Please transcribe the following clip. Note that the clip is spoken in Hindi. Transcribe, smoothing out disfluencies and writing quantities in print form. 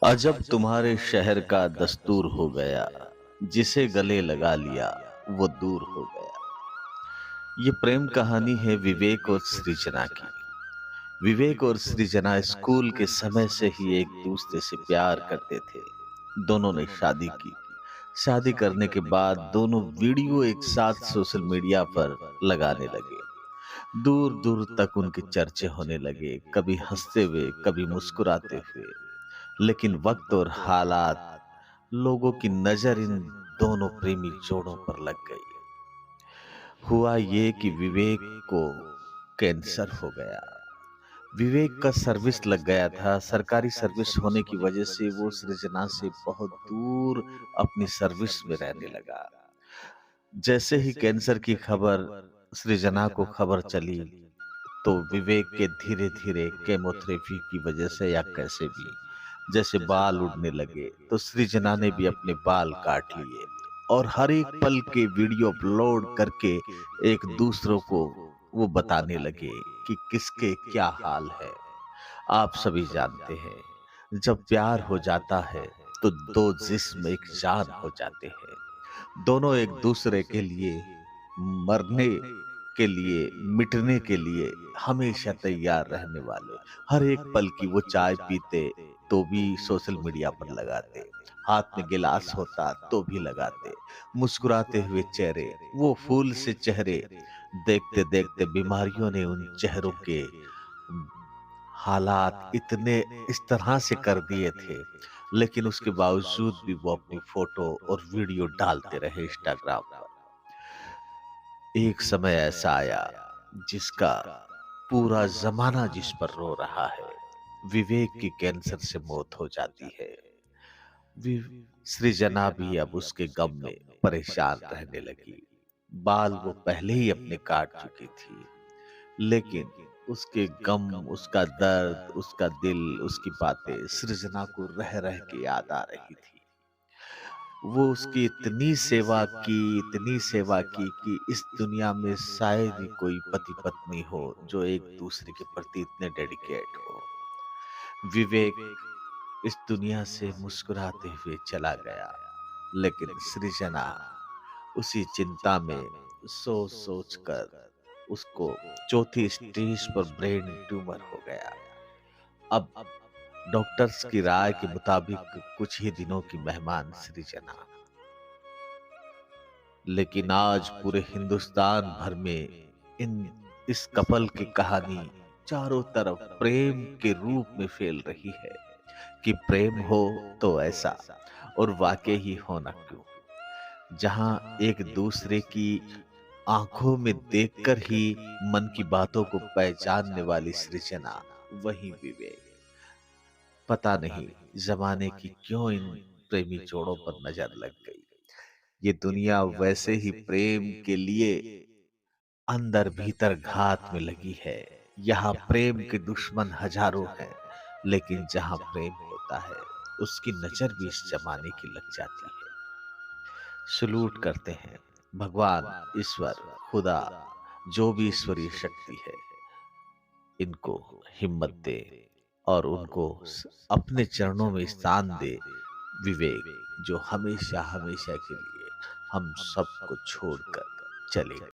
अजब तुम्हारे शहर का दस्तूर हो गया, जिसे गले लगा लिया वो दूर हो गया। ये प्रेम कहानी है विवेक और सृजना की। विवेक और सृजना स्कूल के समय से ही एक दूसरे से प्यार करते थे। दोनों ने शादी की। शादी करने के बाद दोनों वीडियो एक साथ सोशल मीडिया पर लगाने लगे। दूर दूर तक उनके चर्चे होने लगे, कभी हंसते हुए कभी मुस्कुराते हुए। लेकिन वक्त और हालात, लोगों की नजर इन दोनों प्रेमी जोड़ों पर लग गई। हुआ ये कि विवेक को कैंसर हो गया। विवेक का सर्विस लग गया था। सरकारी सर्विस होने की वजह से वो सृजना से बहुत दूर अपनी सर्विस में रहने लगा। जैसे ही कैंसर की खबर सृजना को खबर चली, तो विवेक के धीरे धीरे केमोथेरेपी की वजह से या कैसे भी जैसे बाल उड़ने लगे, तो सृजना ने भी अपने बाल काट लिए और हर एक पल के वीडियो अपलोड करके एक दूसरों को वो बताने लगे कि किसके क्या हाल है। आप सभी जानते हैं, जब प्यार हो जाता है तो दो जिस्म एक जान हो जाते हैं। दोनों एक दूसरे के लिए मरने के लिए, मिटने के लिए हमेशा तैयार रहने वाले। हर एक पल की वो चाय पीते तो भी सोशल मीडिया पर लगाते, हाथ में गिलास होता तो भी लगाते, मुस्कुराते हुए चेहरे, वो फूल से चेहरे। देखते देखते बीमारियों ने उन चेहरों के हालात इतने इस तरह से कर दिए थे, लेकिन उसके बावजूद भी वो अपनी फोटो और वीडियो डालते रहे इंस्टाग्राम पर। एक समय ऐसा आया जिसका पूरा जमाना जिस पर रो रहा है। विवेक की कैंसर से मौत हो जाती है। सृजना भी अब उसके गम में परेशान रहने लगी। बाल वो पहले ही अपने काट चुकी थी, लेकिन उसके गम, उसका दर्द, उसका दिल, उसकी बातें सृजना को रह रह के याद आ रही थी। वो उसकी इतनी सेवा की, इतनी सेवा की कि इस दुनिया में शायद ही कोई पति पत्नी हो जो एक दूसरे के प्रति इतने डेडिकेट हो। विवेक इस दुनिया से मुस्कुराते हुए चला गया, लेकिन सृजना उसी चिंता में सोच सोच कर उसको चौथी स्टेज पर ब्रेन ट्यूमर हो गया। अब डॉक्टर्स की राय के मुताबिक कुछ ही दिनों की मेहमान सृजना। लेकिन आज पूरे हिंदुस्तान भर में इन इस कपल की कहानी चारों तरफ प्रेम के रूप में फैल रही है कि प्रेम हो तो ऐसा, और वाकई ही होना क्यों। जहां एक दूसरे की आंखों में देखकर ही मन की बातों को पहचानने वाली सृजना, वही विवेक। पता नहीं जमाने की क्यों इन प्रेमी जोड़ों पर नजर लग गई। ये दुनिया वैसे ही प्रेम के लिए अंदर भीतर घात में लगी है। यहाँ प्रेम के दुश्मन हजारों हैं, लेकिन जहां प्रेम होता है उसकी नजर भी इस जमाने की लग जाती है। सलूट करते हैं भगवान, ईश्वर, खुदा, जो भी ईश्वरीय शक्ति है, इनको हिम्मत दे और उनको अपने चरणों में स्थान दे। विवेक जो हमेशा हमेशा के लिए हम सबको छोड़कर चले गए।